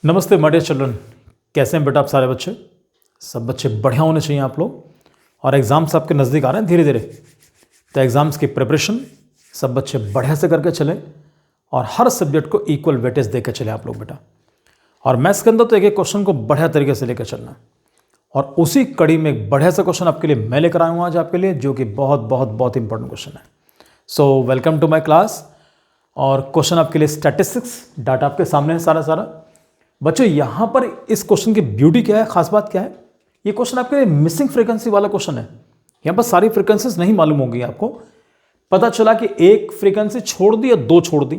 नमस्ते my dear children, कैसे हैं बेटा आप सारे बच्चे। सब बच्चे बढ़िया होने चाहिए आप लोग। और एग्ज़ाम्स आपके नज़दीक आ रहे हैं धीरे धीरे, तो एग्ज़ाम्स की प्रिपरेशन सब बच्चे बढ़िया से करके चले और हर सब्जेक्ट को इक्वल वेटेज देकर चले आप लोग बेटा। और मैथ्स के अंदर तो एक एक क्वेश्चन को बढ़िया तरीके से लेकर चलना है। और उसी कड़ी में एक बढ़िया सा क्वेश्चन आपके लिए मैं लेकर आया हूँ आज आपके लिए, जो कि बहुत बहुत बहुत इंपॉर्टेंट क्वेश्चन है। So welcome to my class. और क्वेश्चन आपके लिए स्टैटिस्टिक्स डाटा आपके सामने है सारा। बच्चों यहां पर इस क्वेश्चन की ब्यूटी क्या है, खास बात क्या है, ये क्वेश्चन आपके लिए मिसिंग फ्रीक्वेंसी वाला क्वेश्चन है। यहां पर सारी फ्रीक्वेंसीज नहीं मालूम होगी आपको। पता चला कि एक फ्रीक्वेंसी छोड़ दी या दो छोड़ दी,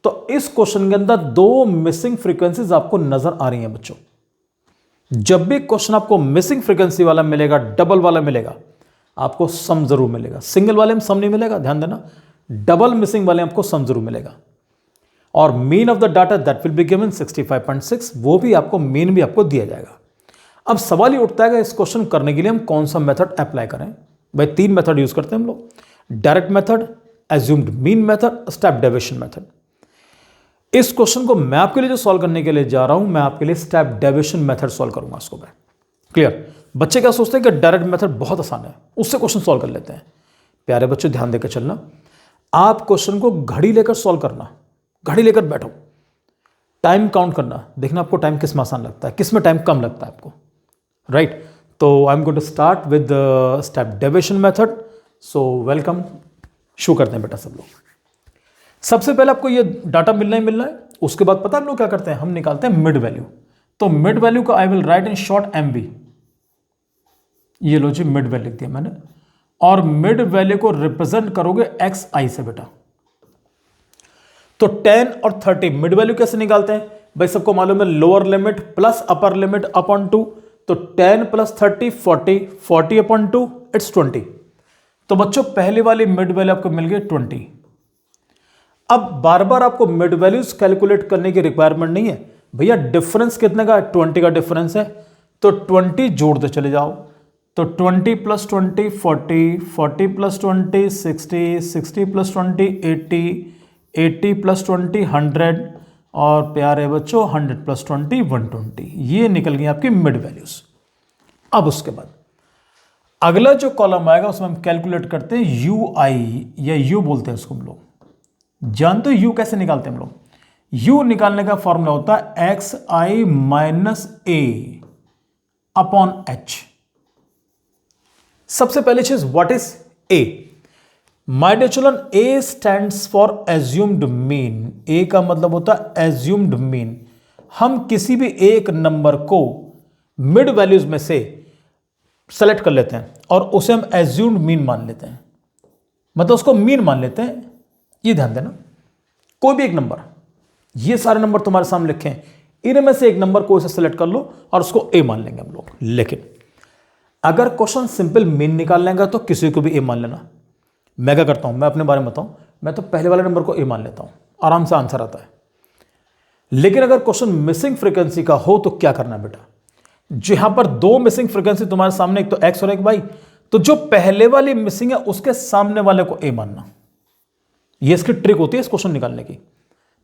तो इस क्वेश्चन के अंदर दो मिसिंग फ्रीक्वेंसीज आपको नजर आ रही हैं बच्चों। जब भी क्वेश्चन आपको मिसिंग फ्रीक्वेंसी वाला मिलेगा, डबल वाला मिलेगा, आपको सम जरूर मिलेगा। सिंगल वाले में सम नहीं मिलेगा, ध्यान देना। डबल मिसिंग वाले आपको सम जरूर मिलेगा। और mean of the data that will be given 65.6, वो भी आपको मीन भी आपको दिया जाएगा। अब सवाल ये उठता है कि इस क्वेश्चन करने के लिए हम कौन सा मेथड अप्लाई करें। भाई तीन मेथड यूज करते हैं हम लोग, direct method, assumed mean method, step deviation method. इस क्वेश्चन को मैं आपके लिए जो सॉल्व करने के लिए जा रहा हूं, मैं आपके लिए स्टेप डेविएशन मेथड सॉल्व करूंगा इसको मैं। क्लियर। बच्चे क्या सोचते हैं कि डायरेक्ट मेथड बहुत आसान है, उससे क्वेश्चन सॉल्व कर लेते हैं। प्यारे बच्चों ध्यान देकर चलना, आप क्वेश्चन को घड़ी लेकर सॉल्व करना। घड़ी लेकर बैठो, टाइम काउंट करना, देखना आपको टाइम किस में आसान लगता है, किस में टाइम कम लगता है आपको। राइट। तो I am going to start with step deviation method. So welcome, शुरू करते हैं बेटा सब लोग। सबसे पहले आपको ये डाटा मिलना ही मिलना है। उसके बाद पता है हम लोग क्या करते हैं, हम निकालते हैं मिड वैल्यू। तो मिड वैल्यू को I will write in short MV। ये लो जी, मिड वैल्यू लिख दिया मैंने। और मिड वैल्यू को रिप्रेजेंट करोगे XI से बेटा। तो 10 और 30 मिड वैल्यू कैसे निकालते हैं भाई, सबको मालूम है, lower limit plus upper limit upon 2। तो 10 प्लस 30 40, 40 अपॉन 2 इट्स 20। तो बच्चों पहले वाली मिड वैल्यू आपको मिल गई 20। अब बार बार आपको मिड वैल्यूज कैलकुलेट करने की रिक्वायरमेंट नहीं है भैया। डिफरेंस कितने का, 20 का डिफरेंस है, तो 20 जोड़ते चले जाओ। तो 20 प्लस 20 40, 40 प्लस 20 60, 60 प्लस 20 80, 80 प्लस 20 100, और प्यारे बच्चों 100 प्लस 20 120। ये निकल गई आपकी मिड वैल्यूज। अब उसके बाद अगला जो कॉलम आएगा उसमें हम कैलकुलेट करते हैं UI, या U बोलते हैं उसको हम लोग। जानते हो U कैसे निकालते हैं हम लोग। U निकालने का फॉर्मूला होता है XI minus A upon H। सबसे पहली चीज, what is A? My dear children, A stands for assumed mean. A का मतलब होता है एज्यूम्ड मीन। हम किसी भी एक नंबर को मिड वैल्यूज में से सेलेक्ट कर लेते हैं और उसे हम एज्यूम्ड मीन मान लेते हैं, मतलब उसको मीन मान लेते हैं। ये ध्यान देना, कोई भी एक नंबर, ये सारे नंबर तुम्हारे सामने लिखे हैं, इनमें से एक नंबर को इसे सेलेक्ट कर लो और उसको A मान लेंगे हम लोग। लेकिन अगर क्वेश्चन सिंपल मीन निकाल लेंगे तो किसी को भी A मान लेना। मैं क्या करता हूं, मैं अपने बारे में बताऊं, मैं तो पहले वाले नंबर को A मान लेता हूं, आराम से आंसर आता है। लेकिन अगर क्वेश्चन मिसिंग फ्रीक्वेंसी का हो तो क्या करना है बेटा, जहां पर दो मिसिंग फ्रीक्वेंसी तुम्हारे सामने, एक तो X और एक Y, तो जो पहले वाली मिसिंग है उसके सामने वाले को A मानना। ये इसकी ट्रिक होती है इस क्वेश्चन निकालने की।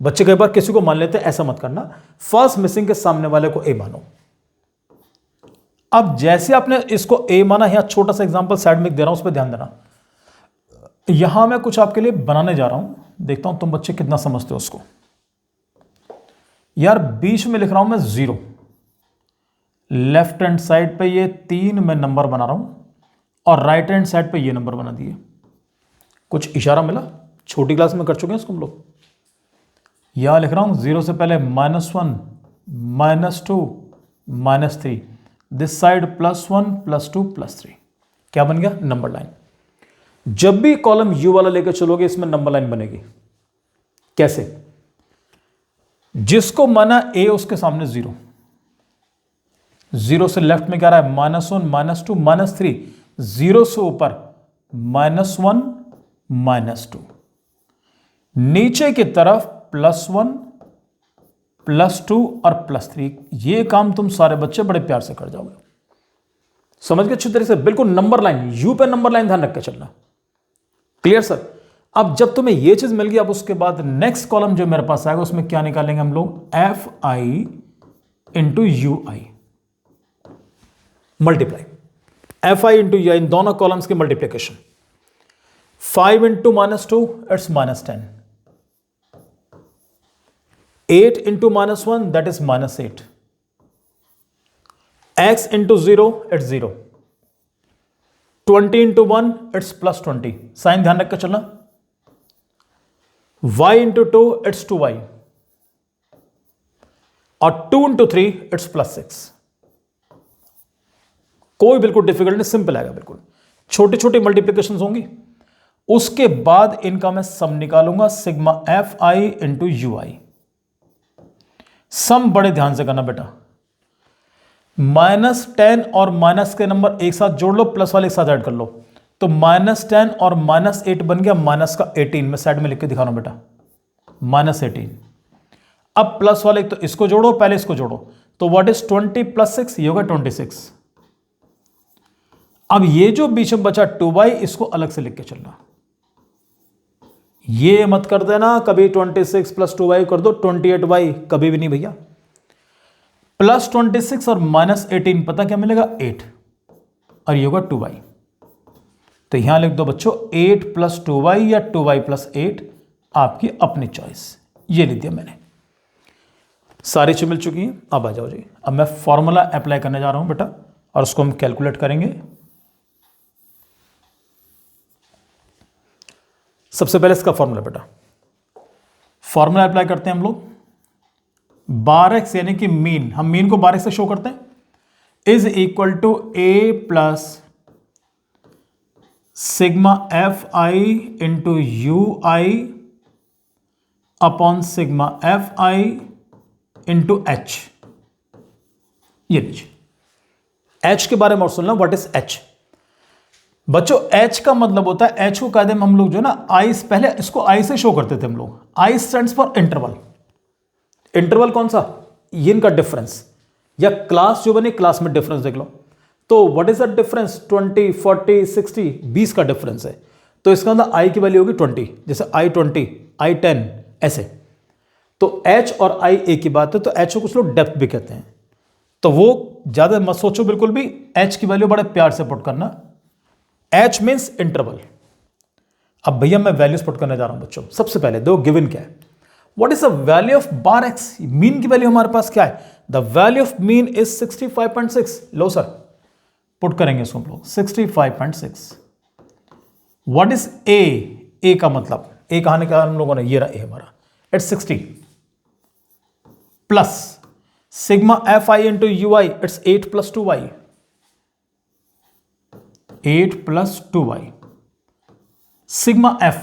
बच्चे कई बार किसी को मान लेते हैं, ऐसा मत करना। फर्स्ट मिसिंग के सामने वाले को A मानो। अब जैसे आपने इसको A माना, यहां छोटा सा एग्जांपल साइड में दे रहा हूं, उस पर ध्यान देना। यहां मैं कुछ आपके लिए बनाने जा रहा हूं, देखता हूं तुम बच्चे कितना समझते हो उसको। यार बीच में लिख रहा हूं मैं 0, लेफ्ट हैंड साइड पे ये 3 मैं नंबर बना रहा हूं, और राइट हैंड साइड पे ये नंबर बना दिए। कुछ इशारा मिला, छोटी क्लास में कर चुके हैं इसको हम लोग। यहां लिख रहा हूं 0 से पहले -1 -2 -3, दिस साइड +1 +2 +3। क्या बन गया, नंबर लाइन। जब भी कॉलम U वाला लेकर चलोगे इसमें नंबर लाइन बनेगी। कैसे, जिसको माना A उसके सामने 0, 0 से लेफ्ट में क्या रहा है, -1 -2 -3, 0 से ऊपर -1 -2, नीचे की तरफ +1 +2 और +3। ये काम तुम सारे बच्चे बड़े प्यार से कर जाओगे, समझ गए अच्छी तरह से। बिल्कुल नंबर लाइन, U पे नंबर लाइन ध्यान रख के चलना। Clear sir. अब जब तुम्हें यह चीज मिल गई, अब उसके बाद नेक्स्ट कॉलम जो मेरे पास आएगा उसमें क्या निकालेंगे हम लोग, FI into U I, multiply F I into U I, इन दोनों कॉलम्स की multiplication. 5 into -2 it's -10, 8 into -1 that is -8, x into 0 it's 0, 20 into 1 it's +20, sign ध्यान रख कर चलना, y इंटू 2 इट्स 2y, और 2 इंटू 3 इट्स +6। कोई बिल्कुल डिफिकल्ट नहीं, सिंपल आएगा बिल्कुल, छोटी छोटी मल्टीप्लीकेशन होंगी। उसके बाद इनका मैं सम निकालूंगा, sigma F I into U I. Sum बड़े ध्यान से करना बेटा, -10 और माइनस के नंबर एक साथ जोड़ लो, प्लस वाले एक साथ ऐड कर लो, तो -10 और -8 बन गया -18। मैं साइड में लिख के दिखा रहा हूं बेटा, -18। अब प्लस वाले तो इसको जोड़ो, पहले इसको जोड़ो, तो व्हाट इज 20 + 6, ये होगा 26। अब ये जो बीच में बचा 2y, इसको अलग से लिख के चलना, ये मत कर देना कभी 26 + 2y कर दो 28y, कभी भी नहीं भैया। +26 और -18 पता क्या मिलेगा, 8, और ये होगा 2y। तो यहां लिख दो बच्चों 8 + 2y या 2y + 8, आपकी अपनी चॉइस। ये लिख दिया मैंने, सारी चीज मिल चुकी है। अब आ जाओ जी, अब मैं फॉर्मूला अप्लाई करने जा रहा हूं बेटा, और उसको हम कैलकुलेट करेंगे। सबसे पहले इसका फॉर्मूला बेटा, फॉर्मूला अप्लाई करते हैं हम लोग, बार यानी कि मीन, हम मीन को बार से शो करते हैं, is equal to a plus sigma F I into U I upon sigma F I into H. ये लीजिए, एच के बारे में और सुन लो, व्हाट इज एच बच्चों। एच का मतलब होता है, एच को कायदे में हम लोग जो ना आई, पहले इसको आई से शो करते थे हम लोग, आई स्टैंड्स फॉर इंटरवल। इंटरवल कौन सा, ये इनका डिफरेंस, या क्लास जो बने क्लास में डिफरेंस देख लो, तो व्हाट इज द डिफरेंस, 20, 40, 60, 20 का डिफरेंस है, तो इसका अंदर आई की वैल्यू होगी 20, जैसे I20, I10 ऐसे। तो एच और आई एक ही बात है, तो एच को कुछ लोग डेप्थ भी कहते हैं, तो वो ज्यादा मत सोचो बिल्कुल भी, एच की वैल्यू बड़े प्यार से पुट करना, एच मीन्स इंटरवल। अब भैया मैं वैल्यूज पुट करने जा रहा हूं बच्चों। सबसे पहले दो गिवन क्या है, what is the value of bar x, mean की वैल्यू हमारे पास क्या है, the value of mean is 65.6। Low sir, put करेंगे इसको हम लोग 65.6। व्हाट इज ए का मतलब, ए कहां निकाला हम लोगों ने, ये रहा ए हमारा, it's 60 plus sigma F I into U I, it's 8 + 2y, 8 + 2y, sigma F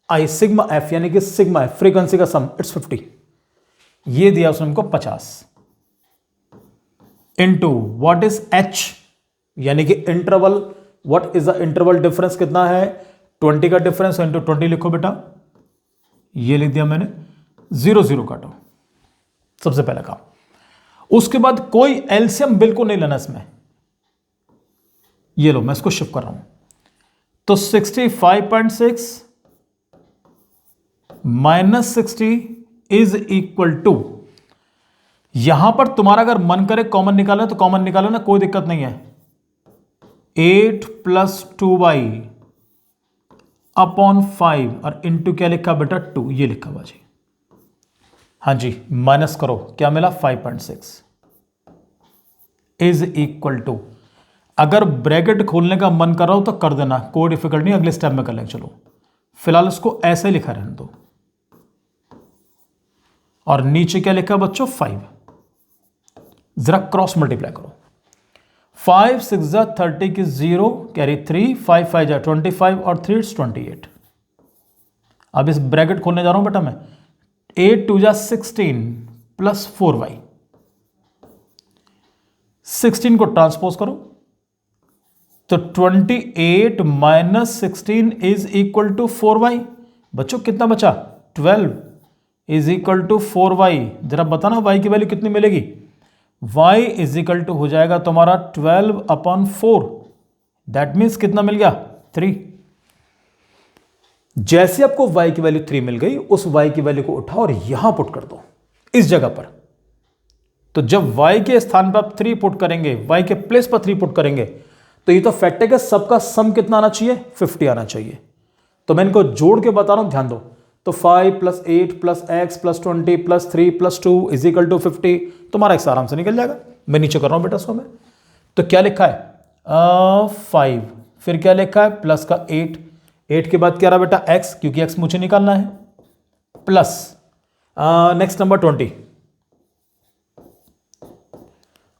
I, sigma F यानी कि सिग्मा एफ फ्रीक्वेंसी का सम, इट्स 50, ये दिया उसने हमको 50, इंटू व्हाट इज एच यानी कि interval, what is the interval difference कितना है, 20 का डिफरेंस, इंटू 20 लिखो बेटा, ये लिख दिया मैंने, 0 0 काटो, सबसे पहला काम। उसके बाद कोई एलसीएम बिल्कुल नहीं लेना इसमें, ये लो मैं इसको शिफ्ट कर रहा हूं, तो 65.6 - 60 इज इक्वल टू, यहां पर तुम्हारा अगर मन करे कॉमन निकालना तो कॉमन निकालो ना, कोई दिक्कत नहीं है, 8 + 2y अपॉन 5, और इंटू क्या लिखा बेटा 2, ये लिखा हुआ जी, हाँ जी, माइनस करो, क्या मिला 5.6 इज इक्वल टू, अगर ब्रैकेट खोलने का मन कर रहा हो तो कर देना, कोई डिफिकल्ट नहीं, अगले स्टेप में कर लेंगे। चलो फिलहाल इसको ऐसे लिखा रहने दो, और नीचे क्या लिखा बच्चों 5, जरा क्रॉस मल्टीप्लाई करो, 5 6 जा 30 की 0 कैरी 3, 5 5 जा 25 और 3 इट्स 28। अब इस ब्रैकेट खोलने जा रहा हूं बेटा मैं, 8 2 जा 16 प्लस 4y, 16 को ट्रांसपोज करो तो 28 - 16 इज इक्वल टू 4y। बच्चों कितना बचा, 12 इज इक्वल टू 4y। जरा बताना y की वैल्यू कितनी मिलेगी, y इज इक्वल टू हो जाएगा तुम्हारा 12/4, दैट मीन्स कितना मिल गया 3। जैसे आपको y की वैल्यू 3 मिल गई, उस y की वैल्यू को उठाओ और यहां पुट कर दो, इस जगह पर तो जब y के स्थान पर आप 3 पुट करेंगे, y के प्लेस पर 3 पुट करेंगे, तो ये तो फैक्ट है कि सबका सम कितना आना चाहिए, 50 आना चाहिए। तो मैं इनको जोड़ के बता रहा हूं, ध्यान दो। तो 5 + 8 + x + 20 + 3 + 2 = 50। तुम्हारा x आराम से निकल जाएगा। मैं नीचे कर रहा हूं बेटा सो में। तो क्या लिखा है 5, फिर क्या लिखा है प्लस का 8 के बाद क्या रहा बेटा x, क्योंकि x मुझे निकालना है, प्लस नेक्स्ट नंबर 20,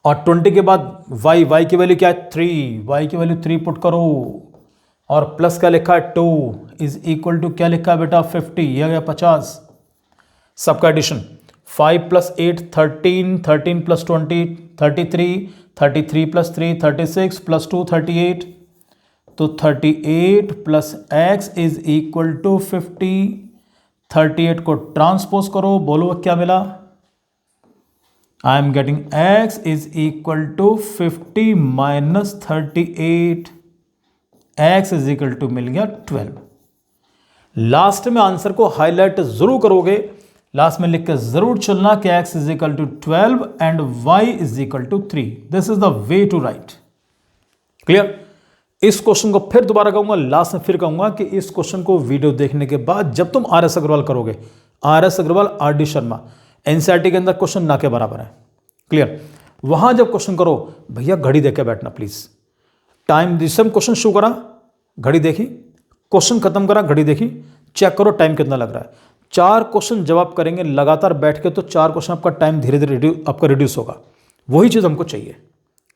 और 20 के बाद y की वैल्यू क्या है 3, y की वैल्यू 3 पुट करो, और प्लस क्या लिखा है 2 = क्या लिखा है बेटा 50, ये आ गया 50। सबका एडिशन 5 + 8 13, 13 + 20 33, 33 + 3 36 + 2 38, तो 38 + x = 50। 38 को ट्रांसपोज करो, बोलो क्या मिला, I am getting x = 50 - 38, x मिल गया 12। लास्ट में आंसर को हाईलाइट जरूर करोगे, लास्ट में लिख के जरूर चलना कि x = 12 and y = 3। This is the way to write. Clear. इस क्वेश्चन को फिर दोबारा कहूंगा, लास्ट में फिर कहूंगा कि इस क्वेश्चन को वीडियो देखने के बाद जब तुम RS अग्रवाल करोगे, RS Agrawal RD Sharma NCERT के अंदर क्वेश्चन ना के बराबर है। क्लियर। वहां जब क्वेश्चन करो भैया घड़ी देख के बैठना प्लीज। टाइम जिससे हम क्वेश्चन शुरू करा घड़ी देखी, क्वेश्चन खत्म करा घड़ी देखी, चेक करो टाइम कितना लग रहा है। 4 क्वेश्चन जब आप करेंगे लगातार बैठ के, तो 4 क्वेश्चन आपका टाइम धीरे धीरे आपका रिड्यूस होगा। वही चीज हमको चाहिए।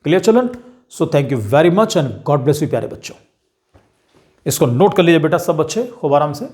Clear children. So thank you very much and God bless you प्यारे बच्चों। इसको नोट कर लीजिए बेटा सब बच्चे खूब आराम से।